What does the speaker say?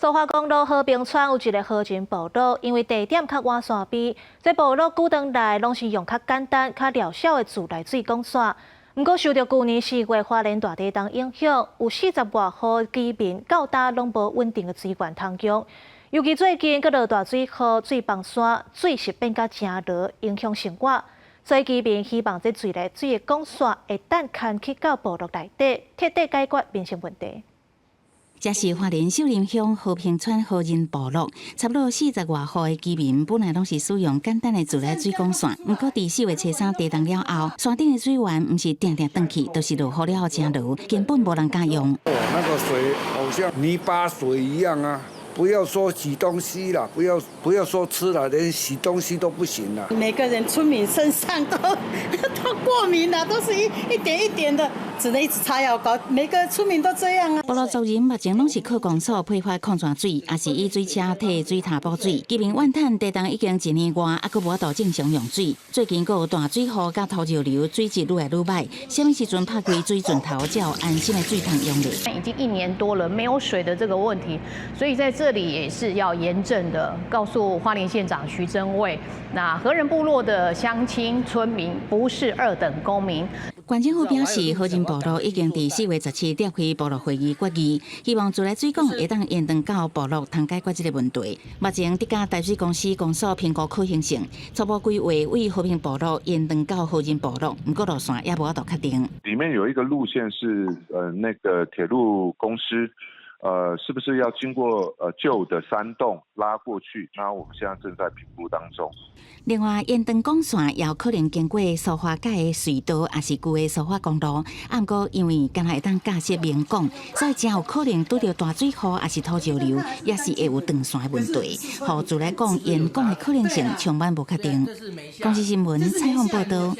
苏花公路和平村有一个河前步道，因为地点较远山边，这步道久长来拢是用较简单、较料小的自来水管线。不过受到去年4月花莲大地震影响，有40多户居民到达拢无稳定的水源通用。尤其最近搁落大水后，水泵山水是变甲真热，影响生活。所以居民希望这自来水的管线会当牵去到部落内底，彻底解决民生问题。这是花莲秀林乡和平村河人部落，差不多40多户的居民本来拢是使用简单的自来水管线，不过伫4月初3地震了后，山顶的水源不是定断去，都是落雨了后真热，根本无人敢用。那个水好像泥巴水一样啊！不要说洗东西了，不要说吃了，连洗东西都不行了。每个人村民身上都过敏了，都是一点一点的，只能一直擦药膏。每个村民都这样啊。部落族人目前拢是靠公所批发矿泉水，也是以水车替水塔补水。居民怨叹地震已经1年外，还阁无法度正常用水。最近阁有大水雨甲土石流，水质愈来愈歹。什么时阵拍开水圳头，才有安心的水通用咧？已经1年多了，没有水的这个问题，所以在这里也是要严正的告诉花莲县长徐榛蔚，那和人部落的乡亲村民不是2等公民。县政府表示，和人部落已经伫4月17召开部落会议决议，希望自来水管会当延长到部落，通解决这个问题。目前伫甲台水公司公所评估可行性，初步规划为和平部落延长到和人部落，不过路线也无法度确定。里面有一个路线是那个铁路公司。是不是要经过旧的山洞拉过去？那我们现在正在评估当中。另外，延长管线也有可能经过苏花界的隧道，也是旧的苏花公路。不过，因为敢若会当架设明管，所以真有可能拄到大水雨，也是土石流，也是会有断线的问题。互自来讲延管的可能性充满无确定。公司新闻采访报道。